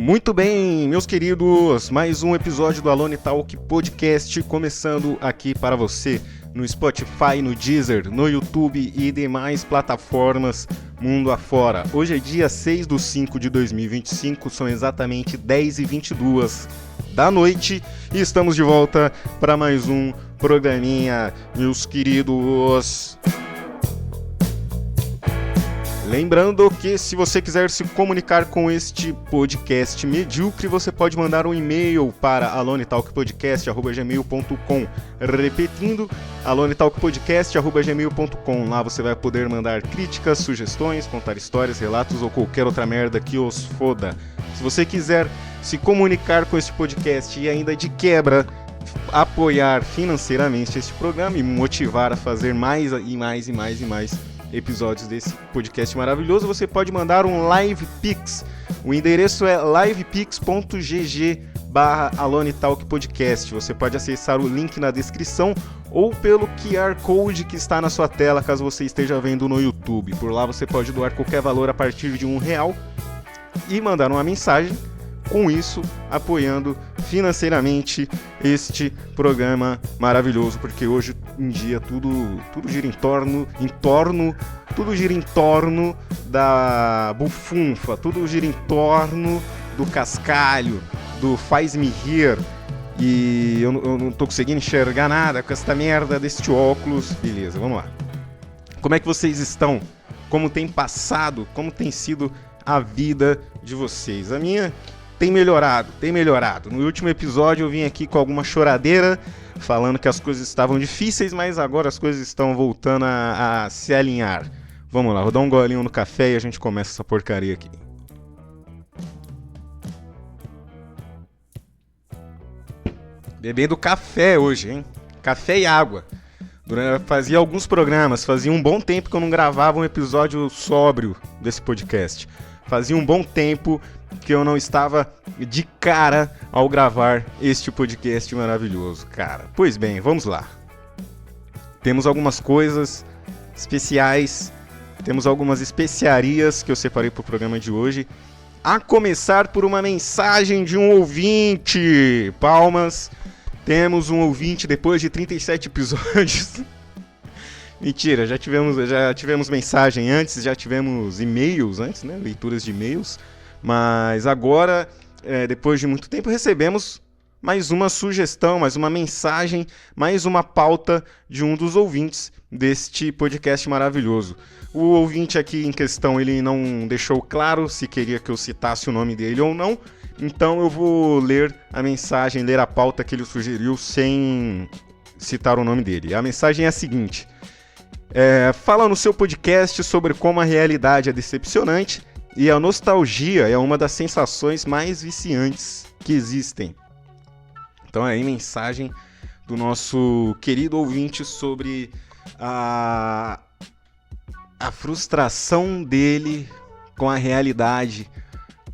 Muito bem, meus queridos, mais um episódio do Alone Talk Podcast começando aqui para você no Spotify, no Deezer, no YouTube e demais plataformas mundo afora. Hoje é dia 6/5/2025, são exatamente 10h22 da noite e estamos de volta para mais um programinha, meus queridos. Lembrando que se você quiser se comunicar com este podcast medíocre, você pode mandar um e-mail para alonetalkpodcast@gmail.com. Repetindo, alonetalkpodcast@gmail.com. Lá você vai poder mandar críticas, sugestões, contar histórias, relatos ou qualquer outra merda que os foda. Se você quiser se comunicar com este podcast e ainda de quebra apoiar financeiramente este programa e me motivar a fazer mais e mais episódios desse podcast maravilhoso, você pode mandar um Live Pix. O endereço é livepix.gg/alonetalkpodcast. Você pode acessar o link na descrição ou pelo QR Code que está na sua tela, caso você esteja vendo no YouTube. Por lá você pode doar qualquer valor a partir de R$1 e mandar uma mensagem, com isso apoiando financeiramente este programa maravilhoso, porque hoje em dia tudo gira em torno da bufunfa, tudo gira em torno do cascalho, do faz-me rir, e eu não tô conseguindo enxergar nada com esta merda deste óculos. Beleza, vamos lá. Como é que vocês estão? Como tem passado? Como tem sido a vida de vocês? A minha tem melhorado. No último episódio eu vim aqui com alguma choradeira, falando que as coisas estavam difíceis, mas agora as coisas estão voltando a se alinhar. Vamos lá, vou dar um golinho no café e a gente começa essa porcaria aqui. Bebendo café hoje, hein? Café e água. Fazia alguns programas, fazia um bom tempo que eu não gravava um episódio sóbrio desse podcast. Fazia um bom tempo que eu não estava de cara ao gravar este podcast maravilhoso, cara. Pois bem, vamos lá. Temos algumas coisas especiais, temos algumas especiarias que eu separei para o programa de hoje. A começar por uma mensagem de um ouvinte. Palmas. Temos um ouvinte depois de 37 episódios. Mentira, já tivemos mensagem antes, já tivemos e-mails antes, né? Leituras de e-mails. Mas agora, depois de muito tempo, recebemos mais uma sugestão, mais uma mensagem, mais uma pauta de um dos ouvintes deste podcast maravilhoso. O ouvinte aqui em questão, ele não deixou claro se queria que eu citasse o nome dele ou não, então eu vou ler a mensagem, ler a pauta que ele sugeriu sem citar o nome dele. A mensagem é a seguinte: fala no seu podcast sobre como a realidade é decepcionante e a nostalgia é uma das sensações mais viciantes que existem. Então aí, mensagem do nosso querido ouvinte sobre a frustração dele com a realidade,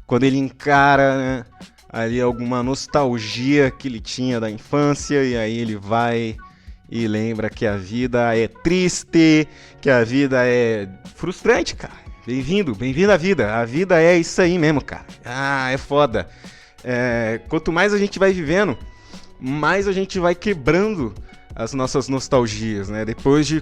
quando ele encara, né, ali alguma nostalgia que ele tinha da infância, e aí ele vai e lembra que a vida é triste, que a vida é frustrante, cara. Bem-vindo à vida. A vida é isso aí mesmo, cara. É foda. Quanto mais a gente vai vivendo, mais a gente vai quebrando as nossas nostalgias, né? Depois de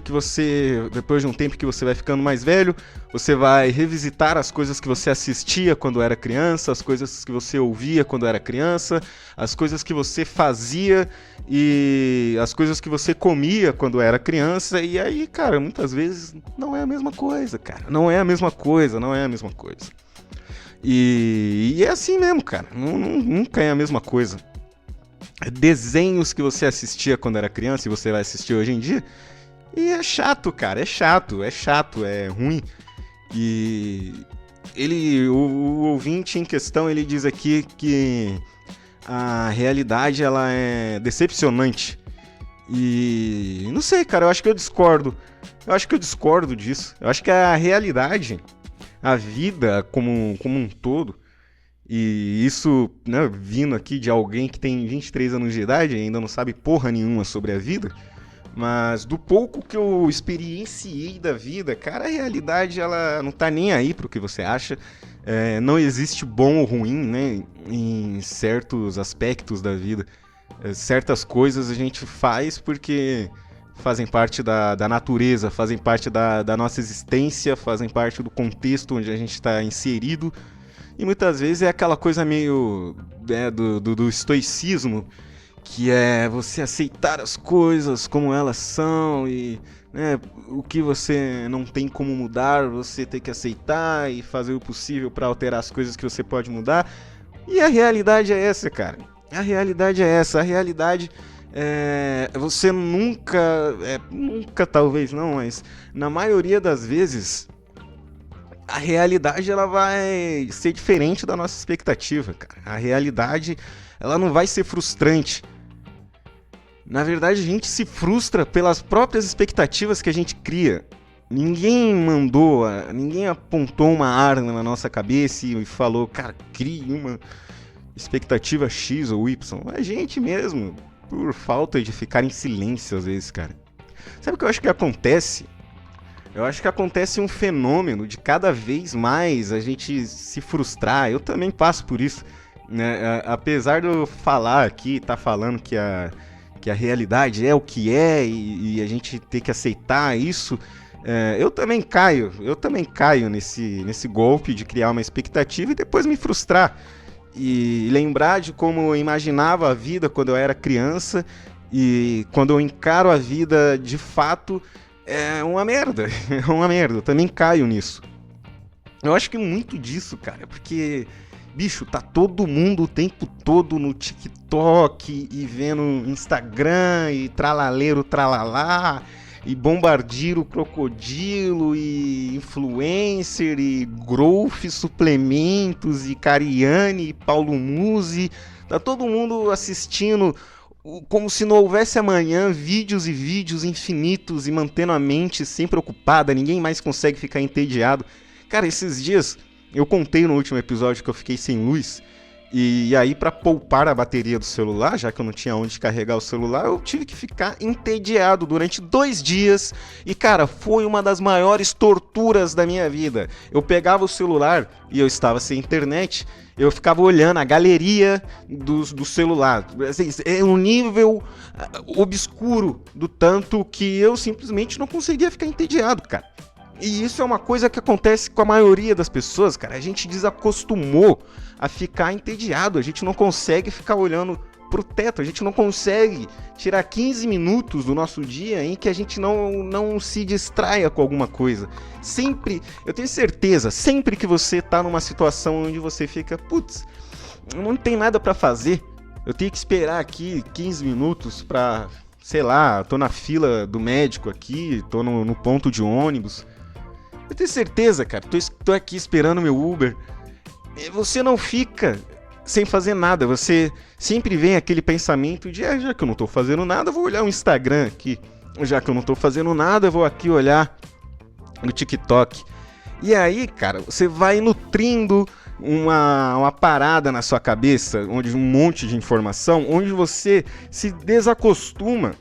um tempo que você vai ficando mais velho, você vai revisitar as coisas que você assistia quando era criança, as coisas que você ouvia quando era criança, as coisas que você fazia e as coisas que você comia quando era criança. E aí, cara, muitas vezes não é a mesma coisa, cara. Não é a mesma coisa. E é assim mesmo, cara. Nunca é a mesma coisa. Desenhos que você assistia quando era criança e você vai assistir hoje em dia, e é chato, cara, é chato, é ruim. E o ouvinte em questão, ele diz aqui que a realidade, ela é decepcionante. E não sei, cara, eu acho que eu discordo disso. Eu acho que a realidade, a vida como um todo, e isso, né, vindo aqui de alguém que tem 23 anos de idade e ainda não sabe porra nenhuma sobre a vida, Mas do pouco que eu experienciei da vida, cara, a realidade ela não tá nem aí pro que você acha. Não existe bom ou ruim, né, em certos aspectos da vida. Certas coisas a gente faz porque fazem parte da natureza, fazem parte da nossa existência, fazem parte do contexto onde a gente está inserido. E muitas vezes é aquela coisa meio do estoicismo, que é você aceitar as coisas como elas são e, né, o que você não tem como mudar, você tem que aceitar e fazer o possível para alterar as coisas que você pode mudar. E a realidade é essa, cara. A realidade é essa. A realidade você nunca talvez não, mas na maioria das vezes a realidade ela vai ser diferente da nossa expectativa, cara. A realidade ela não vai ser frustrante. Na verdade, a gente se frustra pelas próprias expectativas que a gente cria. Ninguém apontou uma arma na nossa cabeça e falou, cara, crie uma expectativa X ou Y. É a gente mesmo, por falta de ficar em silêncio às vezes, cara. Sabe o que eu acho que acontece? Eu acho que acontece um fenômeno de cada vez mais a gente se frustrar. Eu também passo por isso, né? Apesar de eu falar aqui, tá falando que a realidade é o que é e a gente ter que aceitar isso, eu também caio nesse golpe de criar uma expectativa e depois me frustrar. E lembrar de como eu imaginava a vida quando eu era criança e quando eu encaro a vida de fato, é uma merda, é uma merda, eu também caio nisso. Eu acho que muito disso, cara, porque, bicho, tá todo mundo o tempo todo no TikTok e vendo Instagram e tralaleiro tralalá e bombardiro crocodilo e influencer e growth suplementos e Cariani e Paulo Musi. Tá todo mundo assistindo como se não houvesse amanhã, vídeos e vídeos infinitos e mantendo a mente sempre ocupada, ninguém mais consegue ficar entediado. Cara, esses dias eu contei no último episódio que eu fiquei sem luz, e aí pra poupar a bateria do celular, já que eu não tinha onde carregar o celular, eu tive que ficar entediado durante 2 dias, e cara, foi uma das maiores torturas da minha vida. Eu pegava o celular e eu estava sem internet, eu ficava olhando a galeria do celular. É um nível obscuro do tanto que eu simplesmente não conseguia ficar entediado, cara. E isso é uma coisa que acontece com a maioria das pessoas, cara. A gente desacostumou a ficar entediado. A gente não consegue ficar olhando pro teto. A gente não consegue tirar 15 minutos do nosso dia em que a gente não se distraia com alguma coisa. Sempre, eu tenho certeza, sempre que você tá numa situação onde você fica, putz, não tem nada pra fazer, eu tenho que esperar aqui 15 minutos pra, sei lá, tô na fila do médico aqui, tô no ponto de ônibus. Eu tenho certeza, cara, tô aqui esperando meu Uber. Você não fica sem fazer nada, você sempre vem aquele pensamento de, já que eu não tô fazendo nada, eu vou olhar o Instagram aqui. Já que eu não tô fazendo nada, eu vou aqui olhar no TikTok. E aí, cara, você vai nutrindo uma parada na sua cabeça, onde um monte de informação, onde você se desacostuma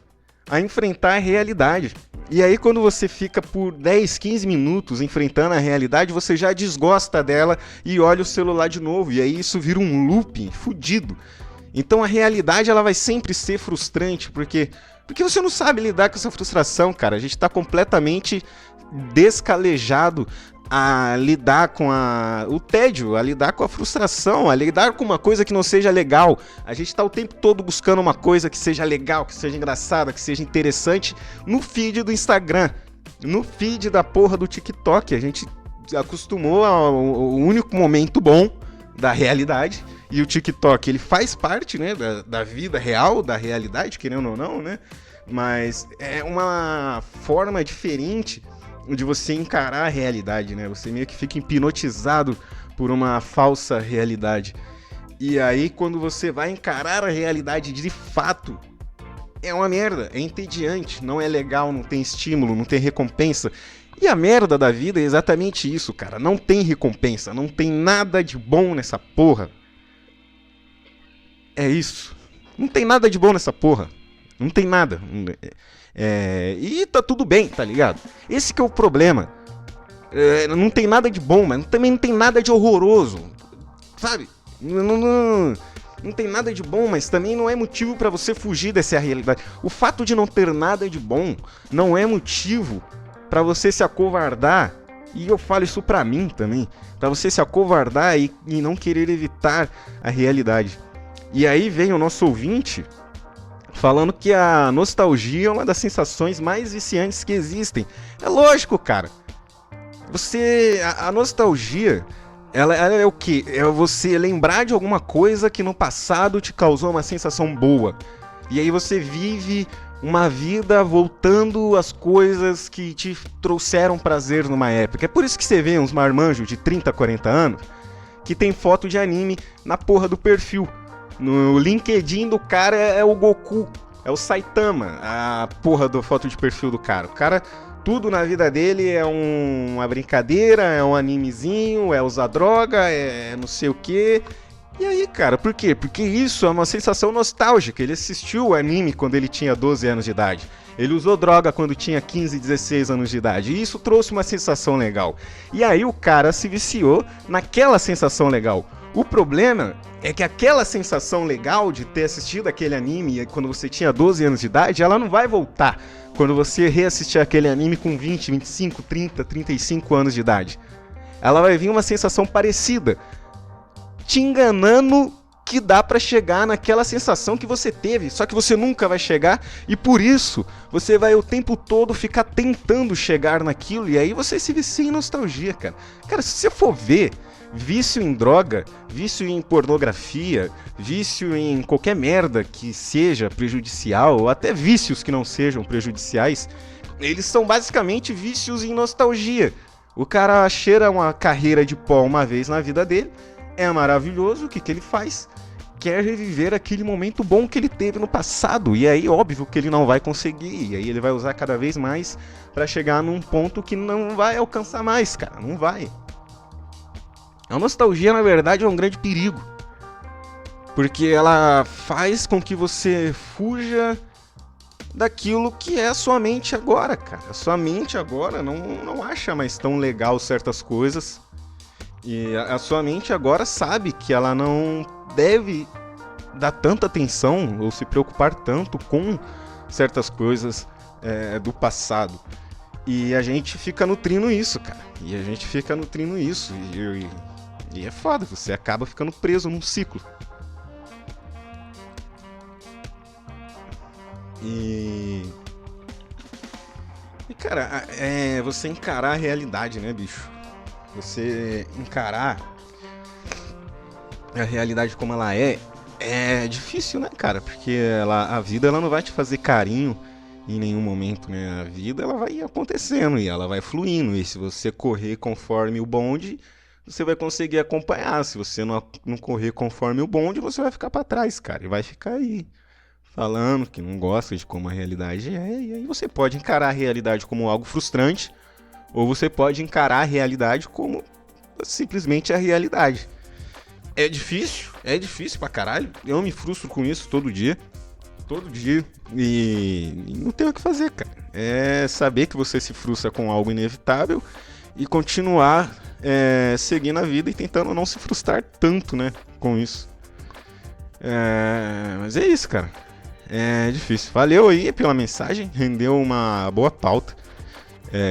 a enfrentar a realidade. E aí quando você fica por 10, 15 minutos enfrentando a realidade, você já desgosta dela e olha o celular de novo. E aí isso vira um looping fudido. Então a realidade ela vai sempre ser frustrante, porque você não sabe lidar com essa frustração, cara. A gente tá completamente descalejado a lidar com o tédio, a lidar com a frustração, a lidar com uma coisa que não seja legal. A gente tá o tempo todo buscando uma coisa que seja legal, que seja engraçada, que seja interessante no feed do Instagram, no feed da porra do TikTok. A gente acostumou ao único momento bom da realidade, e o TikTok ele faz parte, né, da vida real, da realidade, querendo ou não, né? Mas é uma forma diferente de você encarar a realidade, né? Você meio que fica hipnotizado por uma falsa realidade. E aí, quando você vai encarar a realidade de fato, é uma merda, é entediante, não é legal, não tem estímulo, não tem recompensa. E a merda da vida é exatamente isso, cara. Não tem recompensa, não tem nada de bom nessa porra. É isso. Não tem nada de bom nessa porra. Não tem nada. E tá tudo bem, tá ligado? Esse que é o problema. Não tem nada de bom, mas também não tem nada de horroroso. Sabe? Não tem nada de bom, mas também não é motivo pra você fugir dessa realidade. O fato de não ter nada de bom não é motivo pra você se acovardar. E eu falo isso pra mim também. Pra você se acovardar e não querer evitar a realidade. E aí vem o nosso ouvinte falando que a nostalgia é uma das sensações mais viciantes que existem. É lógico, cara. A nostalgia, ela é o quê? É você lembrar de alguma coisa que no passado te causou uma sensação boa. E aí você vive uma vida voltando às coisas que te trouxeram prazer numa época. É por isso que você vê uns marmanjos de 30, 40 anos que tem foto de anime na porra do perfil. No LinkedIn do cara é o Goku, é o Saitama, a porra da foto de perfil do cara. O cara, tudo na vida dele é uma brincadeira, é um animezinho, é usar droga, é não sei o quê. E aí, cara, por quê? Porque isso é uma sensação nostálgica. Ele assistiu o anime quando ele tinha 12 anos de idade. Ele usou droga quando tinha 15, 16 anos de idade. E isso trouxe uma sensação legal. E aí o cara se viciou naquela sensação legal. O problema é que aquela sensação legal de ter assistido aquele anime quando você tinha 12 anos de idade, ela não vai voltar quando você reassistir aquele anime com 20, 25, 30, 35 anos de idade. Ela vai vir uma sensação parecida, te enganando que dá pra chegar naquela sensação que você teve, só que você nunca vai chegar e por isso você vai o tempo todo ficar tentando chegar naquilo e aí você se vicia em nostalgia, cara. Cara, se você for ver, vício em droga, vício em pornografia, vício em qualquer merda que seja prejudicial, ou até vícios que não sejam prejudiciais, eles são basicamente vícios em nostalgia. O cara cheira uma carreira de pó uma vez na vida dele, é maravilhoso, o que ele faz? Quer reviver aquele momento bom que ele teve no passado, e aí óbvio que ele não vai conseguir, e aí ele vai usar cada vez mais pra chegar num ponto que não vai alcançar mais, cara, não vai. A nostalgia, na verdade, é um grande perigo. Porque ela faz com que você fuja daquilo que é a sua mente agora, cara. A sua mente agora não acha mais tão legal certas coisas. E a sua mente agora sabe que ela não deve dar tanta atenção ou se preocupar tanto com certas coisas do passado. E a gente fica nutrindo isso, cara. E a gente fica nutrindo isso. E é foda, você acaba ficando preso num ciclo. E cara, você encarar a realidade, né, bicho? Você encarar a realidade como ela é difícil, né, cara? Porque a vida ela não vai te fazer carinho em nenhum momento, né? A vida ela vai acontecendo e ela vai fluindo. E se você correr conforme o bonde, você vai conseguir acompanhar. Se você não correr conforme o bonde, você vai ficar pra trás, cara. E vai ficar aí falando que não gosta de como a realidade é. E aí você pode encarar a realidade como algo frustrante, ou você pode encarar a realidade como simplesmente a realidade. É difícil pra caralho. Eu me frustro com isso todo dia. E não tem o que fazer, cara. É saber que você se frustra com algo inevitável e continuar seguindo a vida e tentando não se frustrar tanto, né, com isso. Mas é isso, cara. É difícil. Valeu aí pela mensagem, rendeu uma boa pauta.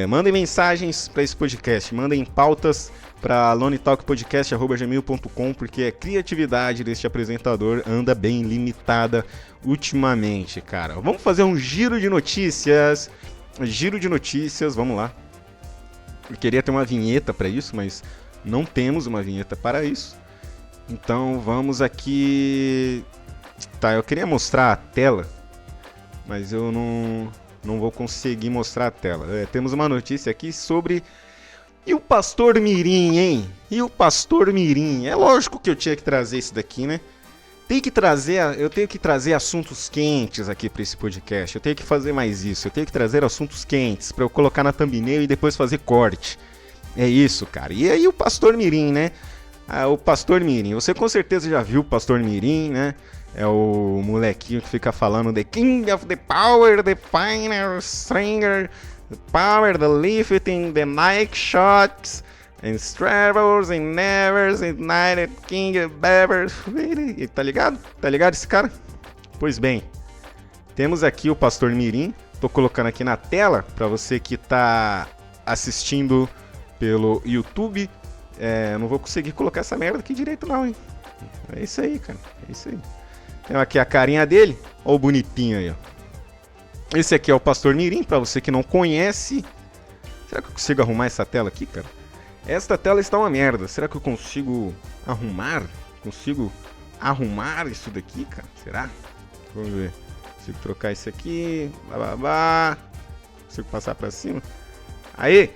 Mandem mensagens para esse podcast, mandem pautas para lonetalkpodcast@gmail.com, porque a criatividade deste apresentador anda bem limitada ultimamente, cara. Vamos fazer um giro de notícias. Vamos lá. Eu queria ter uma vinheta para isso, mas não temos uma vinheta para isso. Então vamos aqui. Tá, eu queria mostrar a tela, mas eu não vou conseguir mostrar a tela. Temos uma notícia aqui sobre... E o Pastor Mirim, hein? E o Pastor Mirim? É lógico que eu tinha que trazer isso daqui, né? Eu tenho que trazer assuntos quentes aqui para esse podcast. Eu tenho que fazer mais isso. Eu tenho que trazer assuntos quentes para eu colocar na thumbnail e depois fazer corte. É isso, cara. E aí o Pastor Mirim, né? O Pastor Mirim. Você com certeza já viu o Pastor Mirim, né? É o molequinho que fica falando The King of the Power, the Finer Stringer, the Power, the Lifting, the Nike Shots, and Travels, and Nevers, and Night King of Bevers. Tá ligado? Tá ligado esse cara? Pois bem, temos aqui o Pastor Mirim. Tô colocando aqui na tela para você que tá assistindo pelo YouTube. Não vou conseguir colocar essa merda aqui direito não, hein? É isso aí, cara. É isso aí. Tem aqui a carinha dele. Olha o bonitinho aí, ó. Esse aqui é o Pastor Mirim, pra você que não conhece. Será que eu consigo arrumar essa tela aqui, cara? Esta tela está uma merda. Será que eu consigo arrumar? Consigo arrumar isso daqui, cara? Será? Vamos ver. Consigo trocar isso aqui. Blá. Consigo passar pra cima. Aí!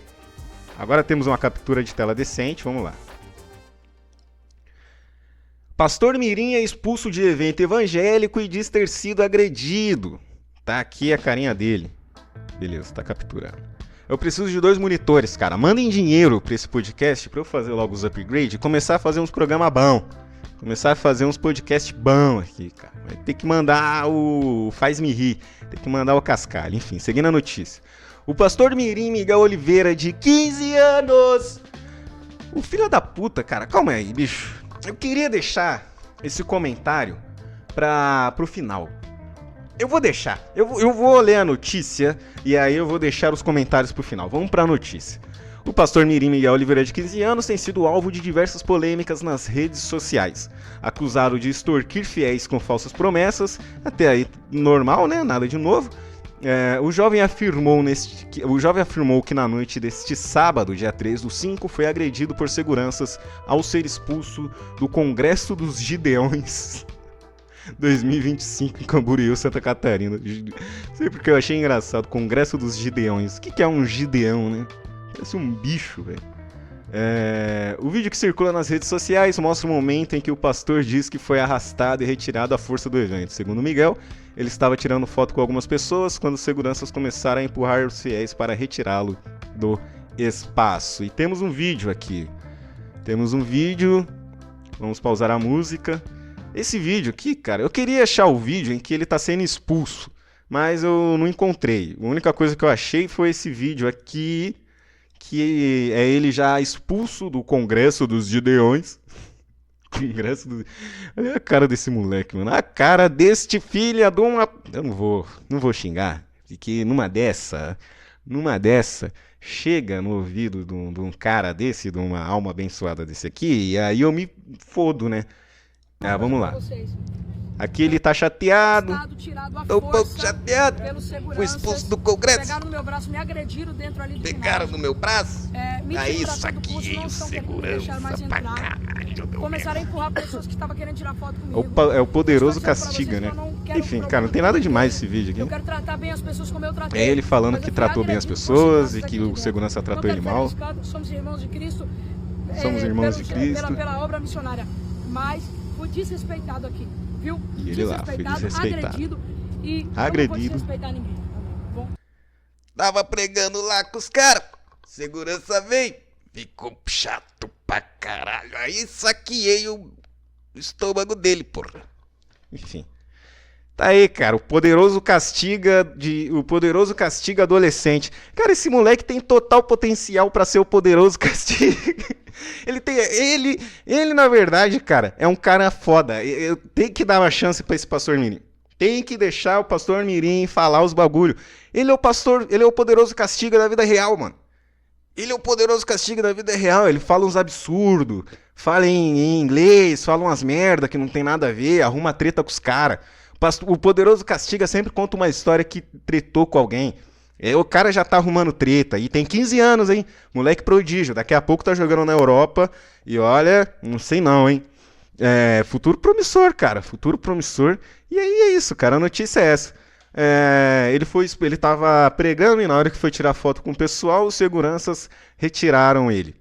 Agora temos uma captura de tela decente. Vamos lá. Pastor Mirim é expulso de evento evangélico e diz ter sido agredido. Tá aqui a carinha dele. Beleza, tá capturando. Eu preciso de 2 monitores, cara. Mandem dinheiro pra esse podcast pra eu fazer logo os upgrades e começar a fazer uns programas bons. Começar a fazer uns podcasts bons aqui, cara. Vai ter que mandar o Faz-me Rir. Tem que mandar o Cascalho. Enfim, seguindo a notícia. O Pastor Mirim Miguel Oliveira, de 15 anos. O filho da puta, cara. Calma aí, bicho. Eu queria deixar esse comentário pro final. Eu vou deixar. Eu vou ler a notícia e aí eu vou deixar os comentários pro final. Vamos pra notícia. O Pastor Mirim Miguel Oliveira, de 15 anos, tem sido alvo de diversas polêmicas nas redes sociais. Acusado de extorquir fiéis com falsas promessas, até aí normal, né? Nada de novo. O jovem afirmou que na noite deste sábado, dia 3/5, foi agredido por seguranças ao ser expulso do Congresso dos Gideões 2025 em Camboriú, Santa Catarina. Sei porque eu achei engraçado, Congresso dos Gideões. O que é um gideão, né? Parece um bicho, velho. O vídeo que circula nas redes sociais mostra o momento em que o pastor diz que foi arrastado e retirado à força do evento. Segundo Miguel, ele estava tirando foto com algumas pessoas quando os seguranças começaram a empurrar os fiéis para retirá-lo do espaço. E temos um vídeo aqui. Vamos pausar a música. Esse vídeo aqui, cara, eu queria achar o vídeo em que ele está sendo expulso, mas eu não encontrei. A única coisa que eu achei foi esse vídeo aqui, que é ele já expulso do Congresso dos Gideões. Olha a cara desse moleque, mano. A cara deste filho de uma... Eu não vou xingar, porque numa dessa, chega no ouvido de um cara desse, de uma alma abençoada desse aqui, e aí eu me fodo, né? Vamos lá. Aqui ele tá chateado. Tô um pouco chateado. Fui expulso do Congresso. Pegaram no meu braço, me agrediram dentro ali do Pegaram no meu braço? Isso aqui, o segurança pra caralho. Começaram a empurrar pessoas que estavam querendo tirar foto comigo. É o poderoso castiga, né? Enfim, cara, não tem nada demais esse vídeo aqui. Eu quero tratar bem as pessoas como eu tratei. É ele falando que tratou bem as pessoas e que o segurança tratou ele mal. Somos irmãos de Cristo. Pela obra missionária. Mas fui desrespeitado aqui, viu? E ele lá, foi desrespeitado. Agredido. E agredido. Não vou desrespeitar ninguém. Bom. Tava pregando lá com os caras. Segurança veio. Ficou chato pra caralho. Aí saqueei o estômago dele, porra. Enfim. Tá aí, cara. O poderoso castiga adolescente. Cara, esse moleque tem total potencial pra ser o poderoso castiga. Ele, na verdade, cara, é um cara foda. Eu tenho que dar uma chance pra esse Pastor Mirim. Tem que deixar o Pastor Mirim falar os bagulho. Ele é o poderoso castiga da vida real, mano. Ele é o poderoso castiga da vida real. Ele fala uns absurdos, fala em inglês, fala umas merda que não tem nada a ver, arruma treta com os caras. O poderoso castiga sempre conta uma história que tretou com alguém. O cara já tá arrumando treta e tem 15 anos, hein? Moleque prodígio. Daqui a pouco tá jogando na Europa e olha, não sei não, hein? Futuro promissor, cara. Futuro promissor. E aí é isso, cara. A notícia é essa. Ele tava pregando e na hora que foi tirar foto com o pessoal, os seguranças retiraram ele.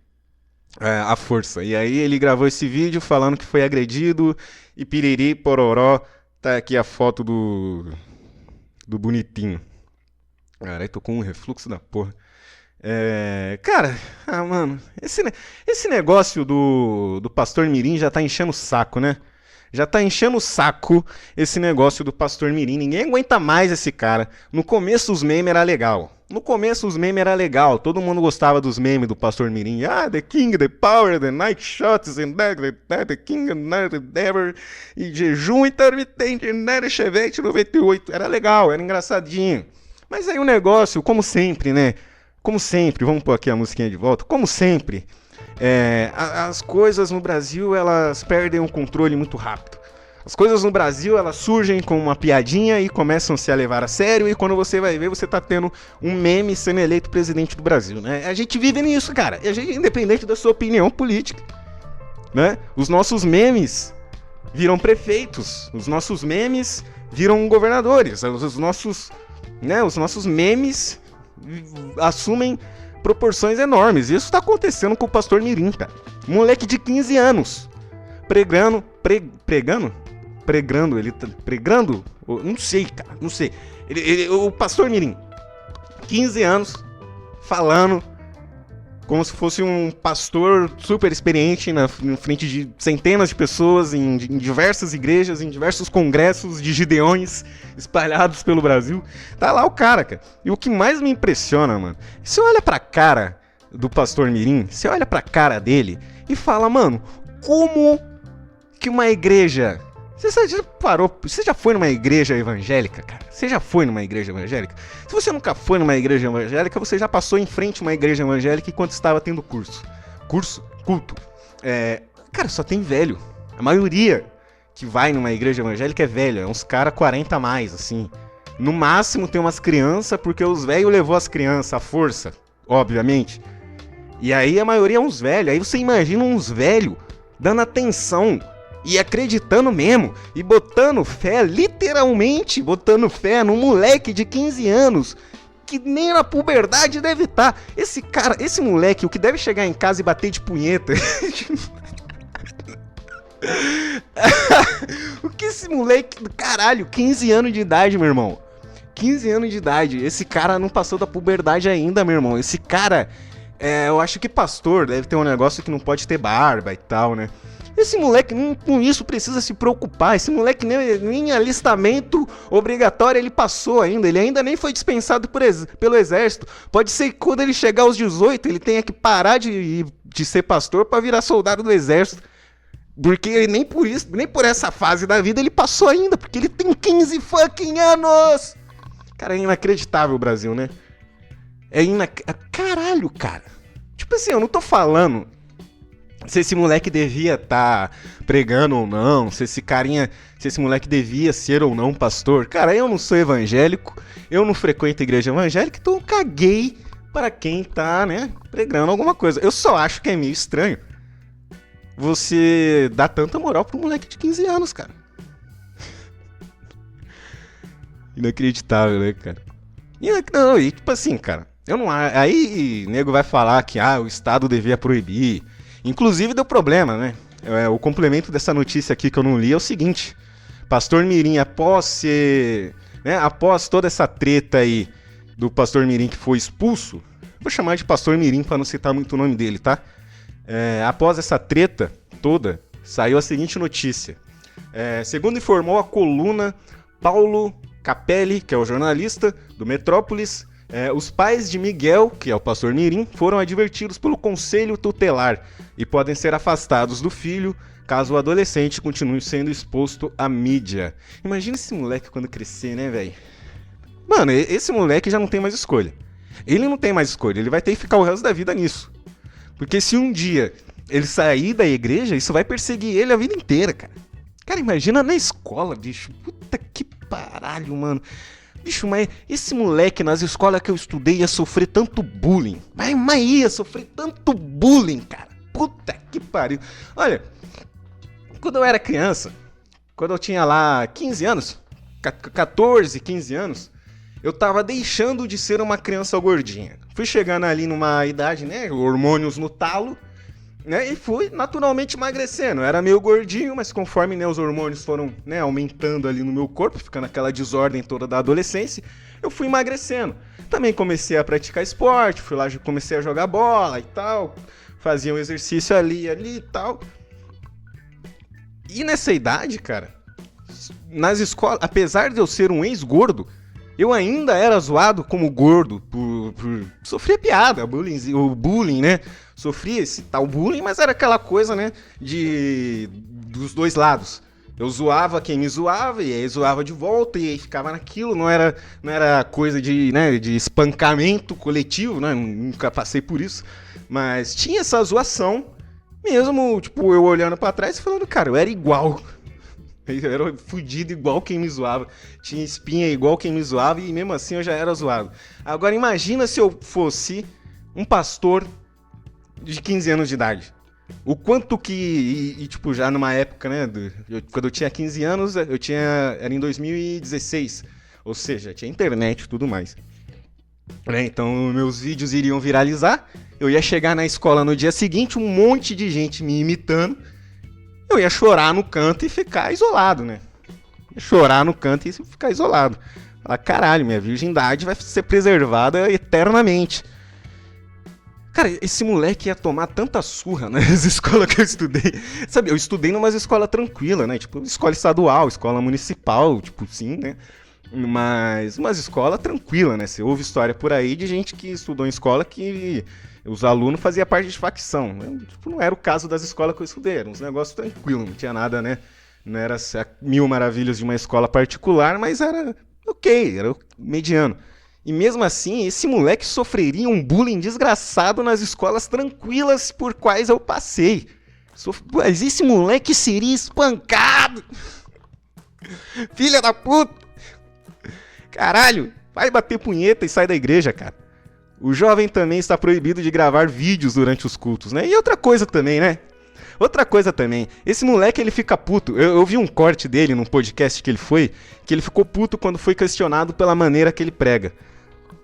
À força. E aí ele gravou esse vídeo falando que foi agredido e piriri, pororó. Tá aqui a foto do bonitinho. Caralho, tô com um refluxo da porra. Cara, mano, esse negócio do Pastor Mirim já tá enchendo o saco, né? Já tá enchendo o saco esse negócio do Pastor Mirim. Ninguém aguenta mais esse cara. No começo os memes era legal. Todo mundo gostava dos memes do Pastor Mirim. Ah, the king, the power, the night shots, and the king, and ever. E jejum intermitente, Chevette 98. Era legal, era engraçadinho. Mas aí o negócio, como sempre, né? Como sempre, vamos pôr aqui a musiquinha de volta. Como sempre... as coisas no Brasil, elas perdem o controle muito rápido. As coisas no Brasil, elas surgem com uma piadinha e começam a se levar a sério, e quando você vai ver, você tá tendo um meme sendo eleito presidente do Brasil, né? A gente vive nisso, cara. E a gente, independente da sua opinião política, né? Os nossos memes viram prefeitos, os nossos memes viram governadores, os nossos memes assumem proporções enormes. Isso tá acontecendo com o Pastor Mirim, cara. Moleque de 15 anos. Pregando? Não sei, cara, não sei. O Pastor Mirim, 15 anos, falando como se fosse um pastor super experiente na frente de centenas de pessoas, em diversas igrejas, em diversos congressos de gideões espalhados pelo Brasil. Tá lá o cara. E o que mais me impressiona, mano, você olha pra cara do Pastor Mirim, você olha pra cara dele e fala, mano, como que uma igreja... Você já foi numa igreja evangélica, cara? Você já foi numa igreja evangélica? Se você nunca foi numa igreja evangélica, você já passou em frente a uma igreja evangélica enquanto estava tendo culto. Cara, só tem velho. A maioria que vai numa igreja evangélica é velho. É uns caras 40 a mais, assim. No máximo tem umas crianças, porque os velhos levou as crianças à força, obviamente. E aí a maioria é uns velhos. Aí você imagina uns velhos dando atenção e acreditando mesmo, e botando fé, literalmente botando fé num moleque de 15 anos, que nem na puberdade deve estar. Esse cara, esse moleque, o que deve chegar em casa e bater de punheta. O que esse moleque, caralho, 15 anos de idade, meu irmão. 15 anos de idade, esse cara não passou da puberdade ainda, meu irmão. Esse cara, eu acho que pastor deve ter um negócio que não pode ter barba e tal, né? Esse moleque com isso precisa se preocupar. Esse moleque nem alistamento obrigatório ele passou ainda. Ele ainda nem foi dispensado pelo exército. Pode ser que quando ele chegar aos 18 ele tenha que parar de ser pastor para virar soldado do exército. Porque nem por essa fase da vida ele passou ainda. Porque ele tem 15 fucking anos. Cara, é inacreditável o Brasil, né? Caralho, cara. Tipo assim, eu não tô falando se esse moleque devia estar pregando ou não, se esse moleque devia ser ou não pastor. Cara, eu não sou evangélico, eu não frequento igreja evangélica, então eu caguei para quem tá, né, pregando alguma coisa. Eu só acho que é meio estranho você dar tanta moral pro moleque de 15 anos, cara. Inacreditável, né, cara? E tipo assim, cara, eu não... Aí nego vai falar que o Estado devia proibir. Inclusive deu problema, né? O complemento dessa notícia aqui que eu não li é o seguinte: Pastor Mirim, após toda essa treta aí do Pastor Mirim que foi expulso, vou chamar de Pastor Mirim para não citar muito o nome dele, tá? Após essa treta toda, saiu a seguinte notícia. Segundo informou a coluna Paulo Capelli, que é o jornalista do Metrópolis, os pais de Miguel, que é o Pastor Mirim, foram advertidos pelo Conselho Tutelar e podem ser afastados do filho caso o adolescente continue sendo exposto à mídia. Imagina esse moleque quando crescer, né, velho? Mano, esse moleque já não tem mais escolha. Ele não tem mais escolha, ele vai ter que ficar o resto da vida nisso. Porque se um dia ele sair da igreja, isso vai perseguir ele a vida inteira, cara. Cara, imagina na escola, bicho. Puta que paralho, mano. Bicho, mas esse moleque nas escolas que eu estudei ia sofrer tanto bullying. Mas ia sofrer tanto bullying, cara. Puta que pariu. Olha, quando eu era criança, quando eu tinha lá 15 anos, 14, 15 anos, eu tava deixando de ser uma criança gordinha. Fui chegando ali numa idade, né, hormônios no talo, né, e fui naturalmente emagrecendo. Eu era meio gordinho, mas conforme, né, os hormônios foram, né, aumentando ali no meu corpo, ficando aquela desordem toda da adolescência, eu fui emagrecendo. Também comecei a praticar esporte, fui lá, comecei a jogar bola e tal, fazia um exercício ali e tal. E nessa idade, cara, nas escolas, apesar de eu ser um ex-gordo, eu ainda era zoado como gordo, sofria piada, o bullying, né? Sofria esse tal bullying, mas era aquela coisa, né, dos dois lados. Eu zoava quem me zoava, e aí zoava de volta, e aí ficava naquilo, não era coisa de espancamento coletivo, né? Nunca passei por isso, mas tinha essa zoação, mesmo, tipo, eu olhando pra trás e falando, cara, eu era igual. Eu era fudido igual quem me zoava, tinha espinha igual quem me zoava, e mesmo assim eu já era zoado. Agora imagina se eu fosse um pastor de 15 anos de idade. O quanto que, tipo, já numa época, né, quando eu tinha 15 anos, era em 2016, ou seja, tinha internet e tudo mais. Então, meus vídeos iriam viralizar, eu ia chegar na escola no dia seguinte, um monte de gente me imitando, eu ia chorar no canto e ficar isolado, né? Chorar no canto e ficar isolado. Falar, caralho, minha virgindade vai ser preservada eternamente. Cara, esse moleque ia tomar tanta surra nas escolas que eu estudei. Sabe, eu estudei numa escola tranquila, né? Tipo, escola estadual, escola municipal, tipo, sim, né? Mas uma escola tranquila, né? Você ouve história por aí de gente que estudou em escola que os alunos faziam parte de facção. Tipo, não era o caso das escolas que eu estudei, era uns negócios tranquilos, não tinha nada, né? Não era mil maravilhas de uma escola particular, mas era ok, era mediano. E mesmo assim, esse moleque sofreria um bullying desgraçado nas escolas tranquilas por quais eu passei. Mas esse moleque seria espancado. Filha da puta. Caralho, vai bater punheta e sai da igreja, cara. O jovem também está proibido de gravar vídeos durante os cultos, né? E outra coisa também, né? Esse moleque, ele fica puto. Eu vi um corte dele num podcast que ele ficou puto quando foi questionado pela maneira que ele prega.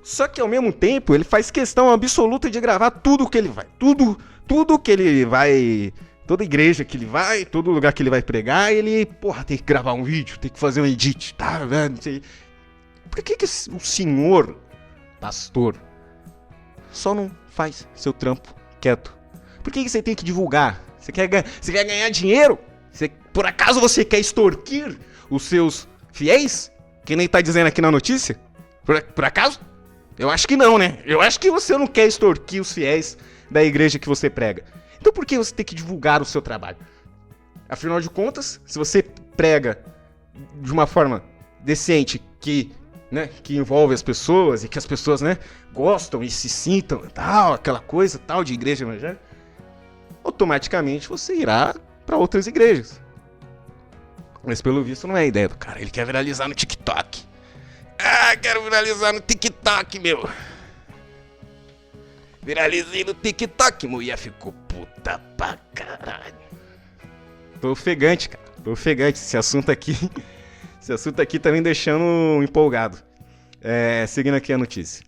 Só que ao mesmo tempo, ele faz questão absoluta de gravar tudo que ele vai. Tudo que ele vai... Toda igreja que ele vai, todo lugar que ele vai pregar, ele, tem que gravar um vídeo, tem que fazer um edit, tá vendo? Por que o senhor, pastor, só não faz seu trampo quieto? Por que você tem que divulgar? Você quer ganhar dinheiro? Por acaso você quer extorquir os seus fiéis? Que nem tá dizendo aqui na notícia? Por acaso? Eu acho que não, né? Eu acho que você não quer extorquir os fiéis da igreja que você prega. Então por que você tem que divulgar o seu trabalho? Afinal de contas, se você prega de uma forma decente que envolve as pessoas e que as pessoas, né, gostam e se sintam, tal, aquela coisa, tal, de igreja evangélica, automaticamente você irá para outras igrejas. Mas pelo visto não é a ideia do cara. Ele quer viralizar no TikTok. Quero viralizar no TikTok, meu. Viralizei no TikTok, mulher ficou puta pra caralho. Tô ofegante, cara. Tô ofegante. Esse assunto aqui tá me deixando empolgado. Seguindo aqui a notícia.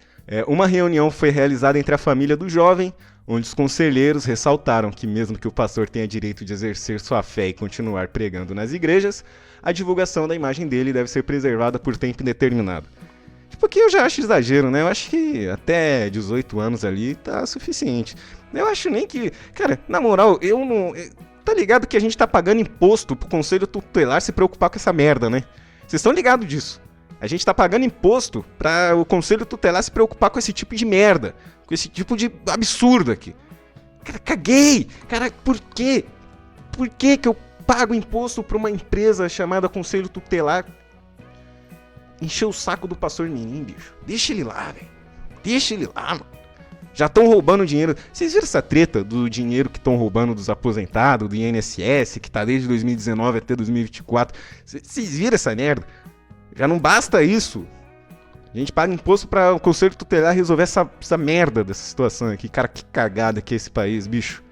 Uma reunião foi realizada entre a família do jovem, onde os conselheiros ressaltaram que mesmo que o pastor tenha direito de exercer sua fé e continuar pregando nas igrejas, a divulgação da imagem dele deve ser preservada por tempo indeterminado. Tipo, aqui eu já acho exagero, né? Eu acho que até 18 anos ali tá suficiente. Eu acho nem que... Cara, na moral, eu não... Tá ligado que a gente tá pagando imposto pro Conselho Tutelar se preocupar com essa merda, né? Vocês estão ligados disso? A gente tá pagando imposto pra o Conselho Tutelar se preocupar com esse tipo de merda. Com esse tipo de absurdo aqui. Cara, caguei! Cara, por quê? Por que eu pago imposto pra uma empresa chamada Conselho Tutelar encher o saco do pastor Mirim, bicho? Deixa ele lá, velho. Deixa ele lá, mano. Já estão roubando dinheiro. Vocês viram essa treta do dinheiro que estão roubando dos aposentados, do INSS, que tá desde 2019 até 2024? Vocês viram essa merda? Já não basta isso. A gente paga imposto para o Conselho Tutelar resolver essa merda dessa situação aqui. Cara, que cagada que é esse país, bicho.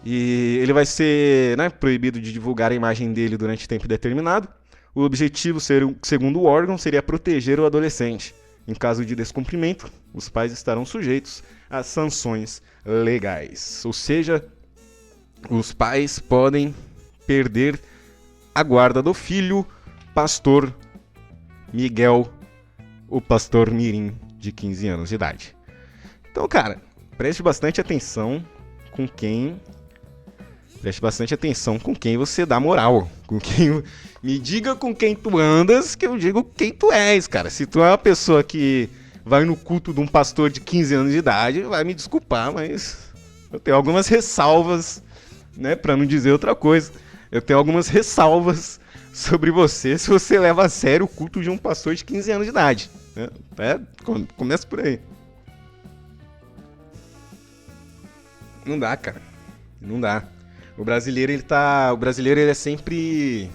E ele vai ser, né, proibido de divulgar a imagem dele durante tempo determinado. O objetivo, segundo o órgão, seria proteger o adolescente. Em caso de descumprimento, os pais estarão sujeitos a sanções legais. Ou seja, os pais podem perder a guarda do filho, pastor Miguel, o pastor Mirim, de 15 anos de idade. Então, cara, preste bastante atenção com quem Preste bastante atenção com quem você dá moral. Com quem... Me diga com quem tu andas, que eu digo quem tu és, cara. Se tu é uma pessoa que vai no culto de um pastor de 15 anos de idade, vai me desculpar, mas eu tenho algumas ressalvas, né, pra não dizer outra coisa. Eu tenho algumas ressalvas sobre você se você leva a sério o culto de um pastor de 15 anos de idade. Né? Começa por aí. Não dá, cara. Não dá. O brasileiro, ele é sempre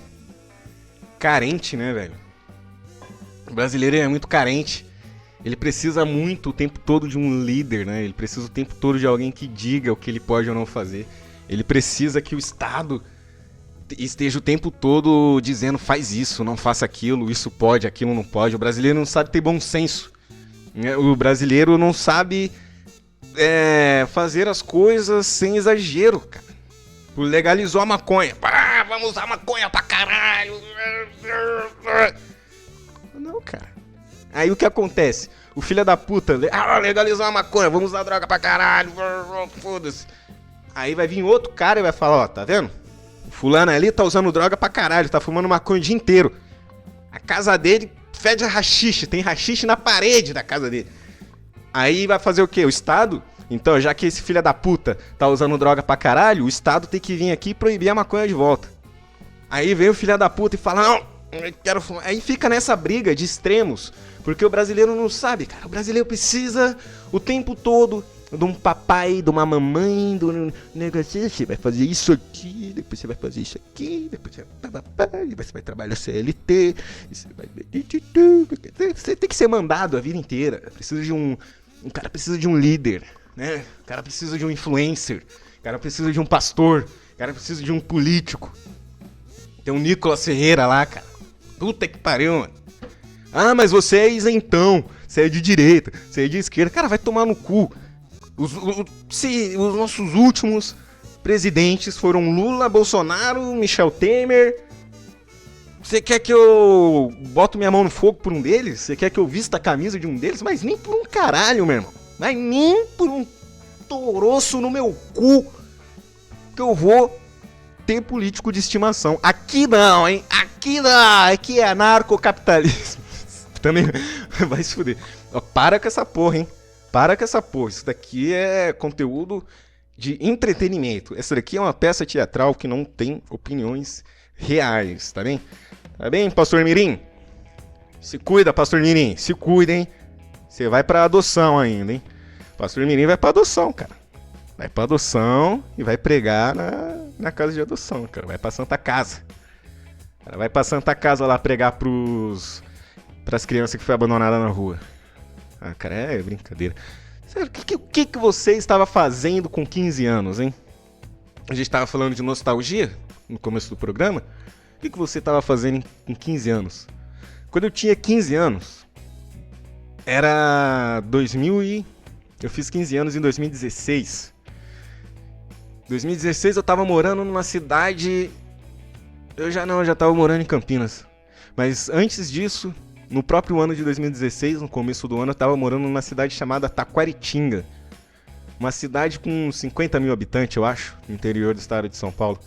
carente, né, velho? O brasileiro é muito carente. Ele precisa muito o tempo todo de um líder, né? Ele precisa o tempo todo de alguém que diga o que ele pode ou não fazer. Ele precisa que o Estado esteja o tempo todo dizendo faz isso, não faça aquilo, isso pode, aquilo não pode. O brasileiro não sabe ter bom senso. O brasileiro não sabe fazer as coisas sem exagero, cara. Legalizou a maconha. Vamos usar maconha pra caralho. Não, cara. Aí o que acontece? O filho da puta legalizou a maconha, vamos usar droga pra caralho. Foda-se. Aí vai vir outro cara e vai falar, ó, tá vendo? O fulano ali tá usando droga pra caralho, tá fumando maconha o dia inteiro. A casa dele fede a haxixe, tem haxixe na parede da casa dele. Aí vai fazer o quê? O Estado? Então, já que esse filho da puta tá usando droga pra caralho, o Estado tem que vir aqui e proibir a maconha de volta. Aí vem o filho da puta e fala, não, eu quero fumar. Aí fica nessa briga de extremos, porque o brasileiro não sabe, cara. O brasileiro precisa o tempo todo de um papai, de uma mamãe, de um negócio. Você vai fazer isso aqui, depois você vai fazer isso aqui, depois você vai trabalhar CLT, você tem que ser mandado a vida inteira. Precisa de um cara precisa de um líder, né? O cara precisa de um influencer, o cara precisa de um pastor, o cara precisa de um político. Tem um Nicolas Ferreira lá, cara. Puta que pariu, mano. Ah, mas você é isentão, você é de direita, você é de esquerda. Cara, vai tomar no cu. Os nossos últimos presidentes foram Lula, Bolsonaro, Michel Temer. Você quer que eu boto minha mão no fogo por um deles? Você quer que eu vista a camisa de um deles? Mas nem por um caralho, meu irmão. Mas nem por um toroço no meu cu que eu vou ter político de estimação. Aqui não, hein? Aqui não. Aqui é anarcocapitalismo. Também vai se fuder. Ó, para com essa porra, hein? Para com essa porra. Isso daqui é conteúdo de entretenimento. Essa daqui é uma peça teatral que não tem opiniões reais, tá bem? Tá bem, Pastor Mirim? Se cuida, Pastor Mirim. Se cuida, hein? Você vai pra adoção ainda, hein? Pastor Mirim vai pra adoção, cara. Vai pra adoção e vai pregar na casa de adoção, cara. Vai pra Santa Casa. Cara, vai pra Santa Casa lá pregar pras crianças que foi abandonada na rua. Ah, cara, é brincadeira. Sério, o que você estava fazendo com 15 anos, hein? A gente estava falando de nostalgia no começo do programa. O que você estava fazendo com 15 anos? Quando eu tinha 15 anos, era 2000 e... Eu fiz 15 anos em 2016. Em 2016 eu tava morando numa cidade... Eu já tava morando em Campinas. Mas antes disso, no próprio ano de 2016, no começo do ano, eu tava morando numa cidade chamada Taquaritinga. Uma cidade com 50 mil habitantes, eu acho, no interior do estado de São Paulo.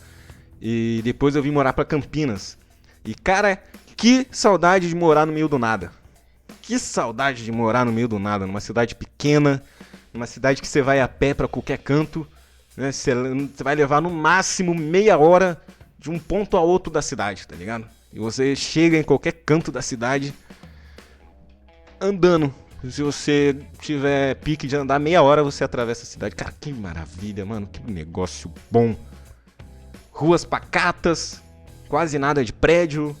E depois eu vim morar pra Campinas. E, cara, que saudade de morar no meio do nada. Que saudade de morar no meio do nada, numa cidade pequena, numa cidade que você vai a pé pra qualquer canto, né? Você vai levar no máximo meia hora de um ponto a outro da cidade, tá ligado? E você chega em qualquer canto da cidade andando. Se você tiver pique de andar meia hora, você atravessa a cidade. Cara, que maravilha, mano. Que negócio bom. Ruas pacatas, quase nada de prédio.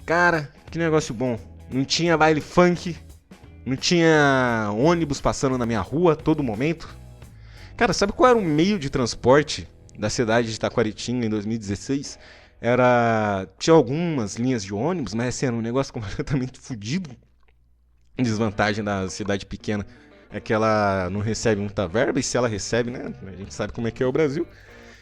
Cara, que negócio bom. Não tinha baile funk, não tinha ônibus passando na minha rua a todo momento. Cara, sabe qual era o meio de transporte da cidade de Taquaritinga em 2016? Tinha algumas linhas de ônibus, mas assim, era um negócio completamente fodido. Desvantagem da cidade pequena é que ela não recebe muita verba, e se ela recebe, né, a gente sabe como é que é o Brasil.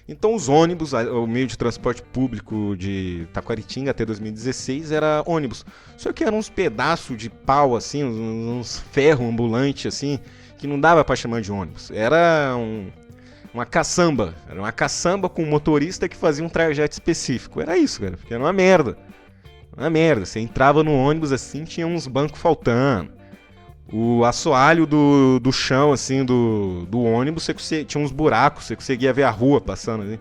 Então os ônibus, o meio de transporte público de Taquaritinga até 2016 era ônibus. Só que eram uns pedaços de pau, assim, uns ferro ambulante, assim, que não dava pra chamar de ônibus. Era uma caçamba. Era uma caçamba com um motorista que fazia um trajeto específico. Era isso, cara, porque era uma merda. Uma merda. Você entrava no ônibus assim, tinha uns bancos faltando. O assoalho do chão, assim, do ônibus, tinha uns buracos, você conseguia ver a rua passando assim.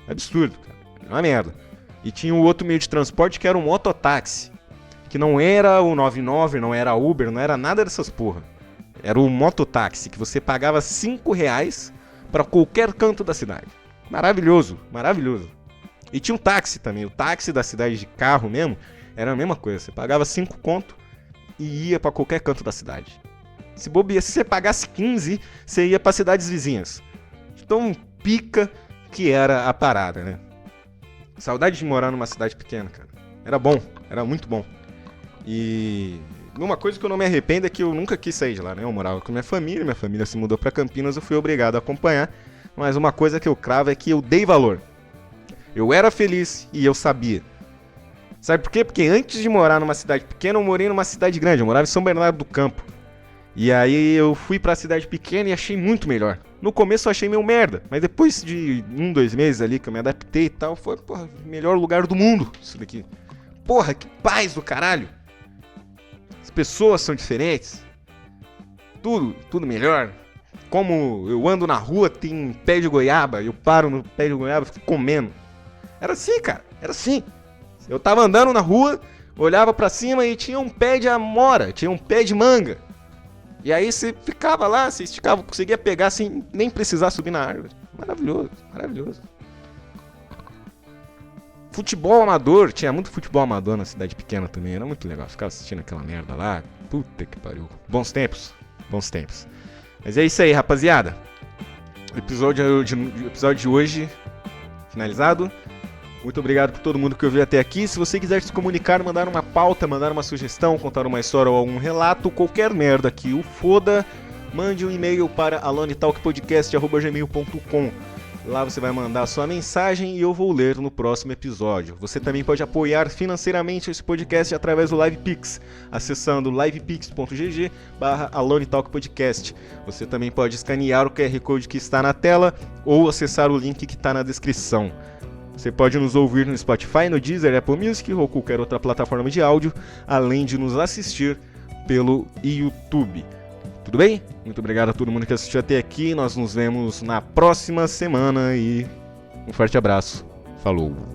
Absurdo, cara. Era uma merda. E tinha o outro meio de transporte que era o mototáxi. Que não era o 99, não era a Uber, não era nada dessas porra. Era o mototáxi, que você pagava R$5 pra qualquer canto da cidade. Maravilhoso, maravilhoso. E tinha um táxi também. O táxi da cidade de carro mesmo era a mesma coisa. Você pagava 5 conto e ia pra qualquer canto da cidade. Se você pagasse 15, você ia pra cidades vizinhas. Então, pica que era a parada, né? Saudade de morar numa cidade pequena, cara. Era bom, era muito bom. E uma coisa que eu não me arrependo é que eu nunca quis sair de lá, né? Eu morava com minha família se mudou pra Campinas, eu fui obrigado a acompanhar. Mas uma coisa que eu cravo é que eu dei valor. Eu era feliz e eu sabia. Sabe por quê? Porque antes de morar numa cidade pequena, eu morei numa cidade grande. Eu morava em São Bernardo do Campo. E aí eu fui pra cidade pequena e achei muito melhor. No começo eu achei meio merda, mas depois de 2 meses ali que eu me adaptei e tal, foi, porra, melhor lugar do mundo isso daqui. Porra, que paz do caralho. As pessoas são diferentes. Tudo melhor. Como eu ando na rua, tem um pé de goiaba, eu paro no pé de goiaba e fico comendo. Era assim, cara, era assim. Eu tava andando na rua, olhava pra cima e tinha um pé de amora, tinha um pé de manga. E aí você ficava lá, você esticava, conseguia pegar sem nem precisar subir na árvore. Maravilhoso, maravilhoso. Futebol amador, tinha muito futebol amador na cidade pequena também, era muito legal. Ficava assistindo aquela merda lá, puta que pariu. Bons tempos, bons tempos. Mas é isso aí, rapaziada. O episódio de hoje finalizado. Muito obrigado por todo mundo que ouviu até aqui. Se você quiser se comunicar, mandar uma pauta, mandar uma sugestão, contar uma história ou algum relato, qualquer merda que o foda, mande um e-mail para alonetalkpodcast@gmail.com. Lá você vai mandar a sua mensagem e eu vou ler no próximo episódio. Você também pode apoiar financeiramente esse podcast através do LivePix, acessando livepix.gg/alonetalkpodcast. Você também pode escanear o QR Code que está na tela ou acessar o link que está na descrição. Você pode nos ouvir no Spotify, no Deezer, Apple Music ou qualquer outra plataforma de áudio, além de nos assistir pelo YouTube. Tudo bem? Muito obrigado a todo mundo que assistiu até aqui. Nós nos vemos na próxima semana e um forte abraço. Falou!